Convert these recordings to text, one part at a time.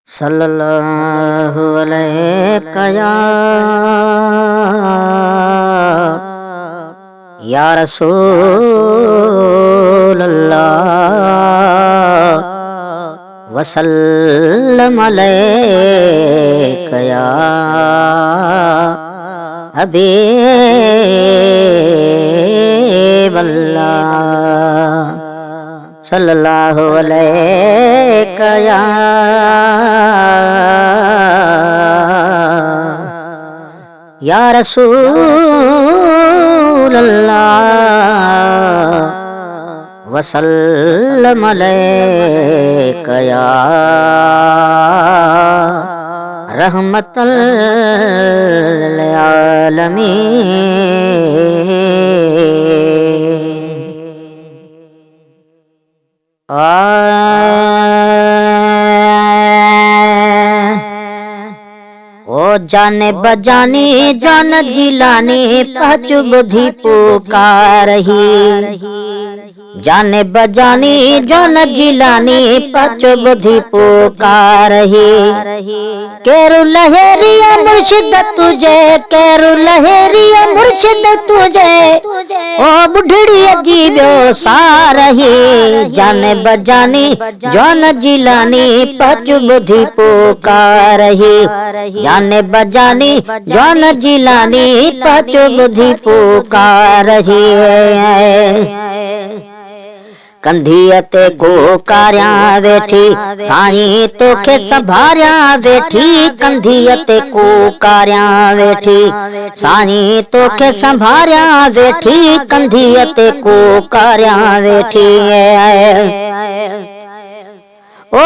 सल्लल्लाहु अलैहि या रसूल अल्लाह वसल्लम अलैका या हबीब अल्लाह सल्लल्लाहु अलैका या रसूल अल्लाह वसल्लम अलैका या रहमतल लिल आलमीन। ओ जाने बजानी जान जिलानी पच बुद्धि पुकारही, जाने बजानी जान जिलानी पच बुद्धि पुकारही। केरु लहरिया मुर्शिद तुझे, केरु लहरिया मुर्शिद तुझे, ओ बुढ़ड़ी अजीबो सारही। जाने बजानी जान जिलानी पच बुद्धि पुकारही, जाने बजानी जान जिलानी पच बुद्धि पुकारही। कंधियते को कार्या वेठी साईं तोखे संभारिया वेठी, कंधियते को कार्या वेठी साईं तोखे संभारिया वेठी, कंधियते को कार्या वेठी। ओ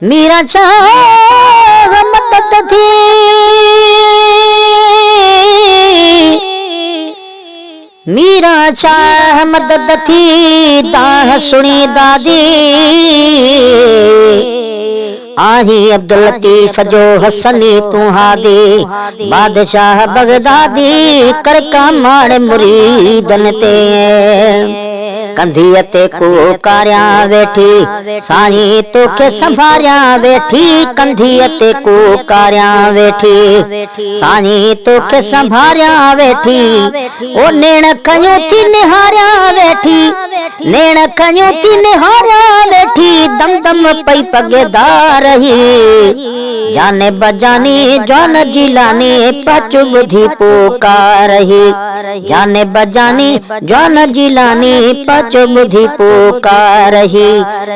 मीरा शाह मदद थी, मीरा शाह मदद थी, दाह सुनी दादी आही अब्दुल लतीफ जो हसनी तू हादी। बादशाह बगदादी कर का माड़ मुरीदन ते, कंधियते को कार्या वेठी साईं तोखे संभारिया वेठी, कंधियते को कार्या वेठी साईं तोखे संभारिया वेठी। ओ नेण कयूं थी निहारिया वेठी, नेण कयूं थी निहारिया वेठी, दम दम पई पगेदार रही। जाने बजानी जान जिलानी पच बुद्धि पुकारही, जाने बजानी जान जिलानी पच बुद्धि पुकारही।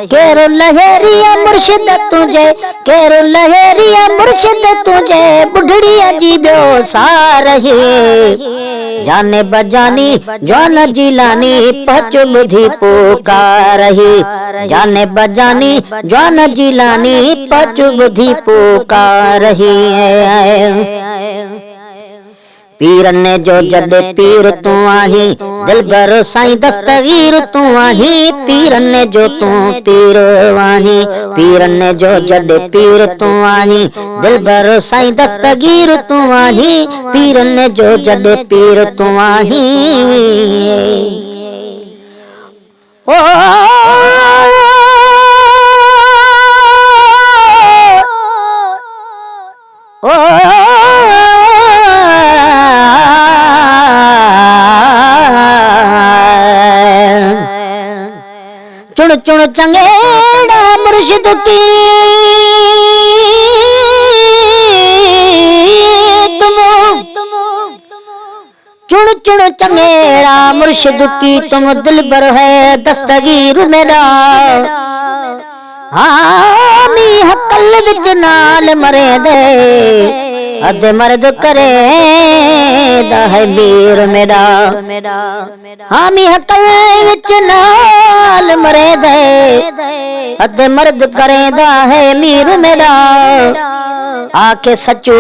केरो लहरिया मुर्शिद तुझे, केरो लहरिया मुर्शिद तुझे, बुढ़ड़ी अजीबो सारही। जाने बजानी जान जिलानी पच बुद्धि पुकारही, जाने बजानी जान जिलानी पच बुद्धि पुकारही। पीर ने जो जड पीर तू आही, दिल भर साईं दस्तगीर तू आही। पीर ने जो तू पीर आही, पीर ने जो जड पीर तू आही, दिल भर साईं दस्तगीर तू आही। पीर ने जो जड पीर तू आही। ओ चुन चुन चंगेड़ा मुर्शिद की तुम, चुन चुन चंगेड़ा मुर्शिद की तुम, दिल भर है दस्तगीर मेरा। हामी हकल विच नाल मरे दे, अद मर्द करे है मीर मेरा। हामी हकल विच नाल मरे दे, अद मर्द करे है मीर मेरा। आके सचू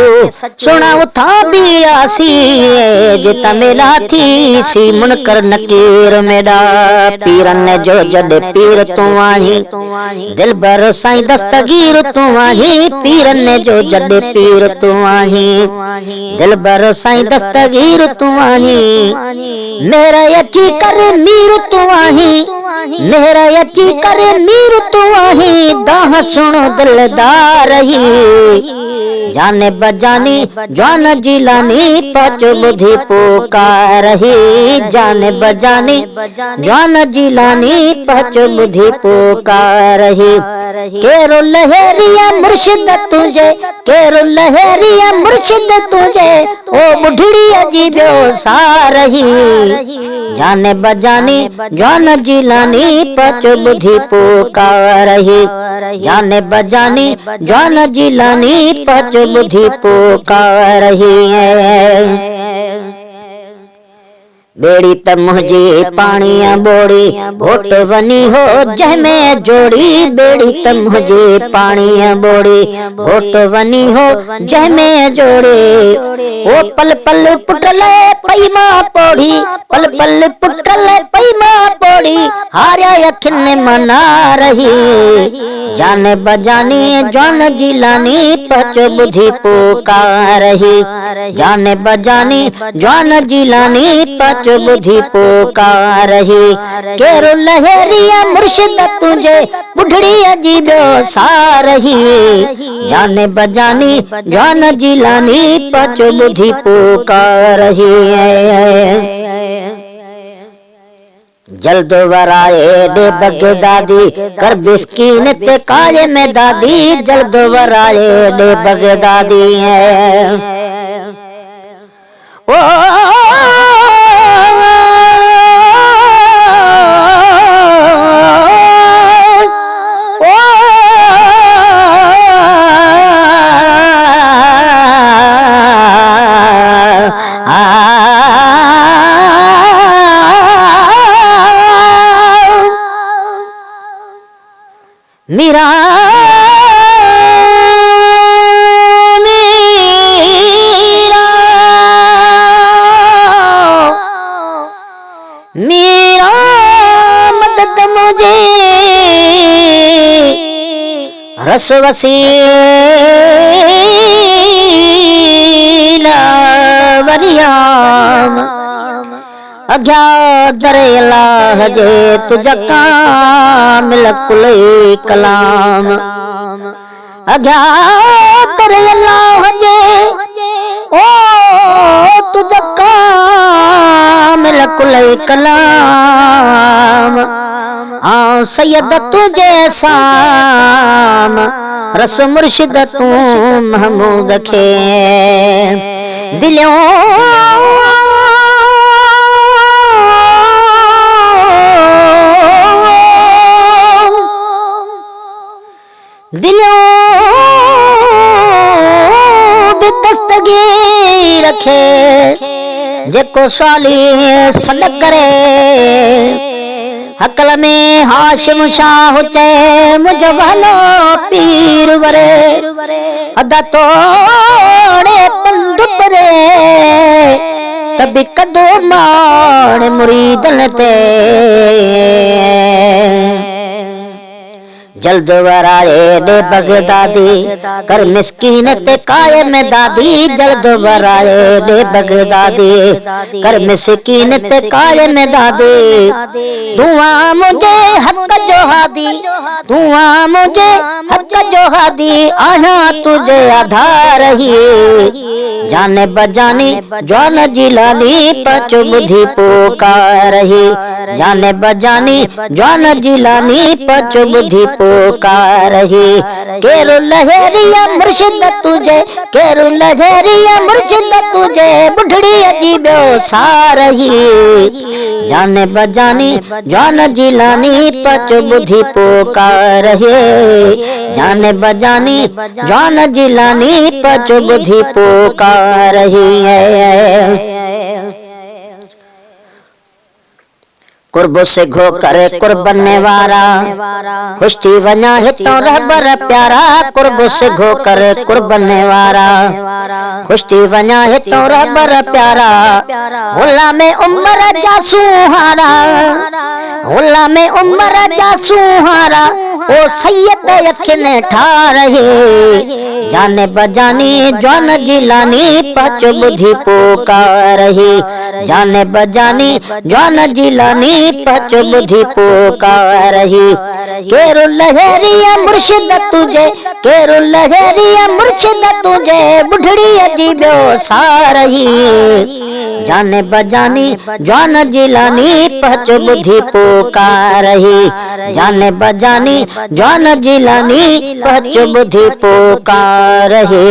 सुना उथा भी आसी जिता मेला थी सी मुनकर नकीर मेरा पीरन ने जो जड पीर तू आही दिल भर साईं दस्तगीर तू आही पीरन ने जो जड पीर तू आही दिल भर साईं दस्तगीर तू आही मेरा यकी कर मीर तू आही मेरा यकी कर मीर तू आही दाह सुन दिलदार ही जाने बजानी जान जिलानी पच बुद्धि पुकार ही जाने बजानी जान जिलानी पच बुद्धि पुकार ही केरो लहरिया मुर्शिद तुझे केरो लहरिया मुर्शिद तुझे ओ बुढ़ड़ी अजीबो सारही जाने बजानी जान जिलानी पच बुद्धि पुकार ही जाने बजानी जान जिलानी पच बुद्धि पुकार ही बेड़ी त मुझे पानिया बोड़ी भोट वनी हो जह में जोड़ी बेड़ी त मुझे पानिया बोड़ी भोट वनी हो जह में जोड़े ओ पल पल पुटले पैमा पोड़ी पल पल पुटले पैमा पोड़ी हार्या यखिन मना रही जाने बजानी जान जिलानी पच बुद्धि पुकार ही जाने बजानी जान जिलानी पच बुद्धि पुकार ही केरो लहरिया मुर्शिद तुझे बुढ़ड़ी अजीबो सारही जाने बजानी जान जिलानी पच बुद्धि पुकार ही जल्द वराए दे बगदादी कर बिस्कीन ते काले में दादी जल्द वराए दे बगदादी है ओ मीरा मीरा मीरा मदद मुझे रस वसीला वरियाम अग्या दर अल्लाह जे तुझा कामिल कुल कलाम अग्या दर अल्लाह जे ओ तुझा कामिल कुल कलाम आ सैयद तुझे साम रस मुर्शिद तू महमूद खे दिलों दिलों भी दस्तगीर रखे जेको साली सल करे हकल में हाशिम शाह चे मुझे वालो पीर वरे अदा तोड़े पंध परे तभी कदो मान मुरीदन ते जल्द वराए दे बगदादी कर मिस्कीन ते कायम दादी जल्द वराए दे बगदादी कर मिस्कीन ते कायम दादी दुआ मुझे हक जो हादी दुआ मुझे हक जो हादी आना तुझे आधार ही जाने बजानी जान जिलानी पच बुद्धि पुकार ही जाने बजानी जान जिलानी पच बुद्धि पुकार ही केरो लहरिया मुर्शिद तुझे केरो लहरिया मुर्शिद तुझे बुढ़ड़ी अजीबो सारही जाने बजानी जान जिलानी पच बुद्धि पुकार ही जाने बजानी जान जिलानी पच बुद्धि पुकार ही कुर्ब से घो करे कुर्बने वारा, खुश थी वञा हितों रहबर प्यारा। कुर्ब से घो करे कुर्बने वारा, खुश थी वञा हितों रहबर प्यारा। हुला में उम्र जा सुहारा, हुला में उम्र जा सुहारा। ओ सैयद अखिने ठारहे, जाने बजानी जवान जिलानी पच बुद्धि पुकारही। जाने बजानी जवान जिलानी पच बुद्धि पुकारही। केरो लहरिया मुर्शिद तुझे, केरो लहरिया मुर्शिद तुझे, बुढ़ड़ी अजीबो सारही। जाने बजानी जवान जिलानी पच बुद्धि पुकारही। जाने बजानी जवान जिलानी पच बुद्धि पुकारही।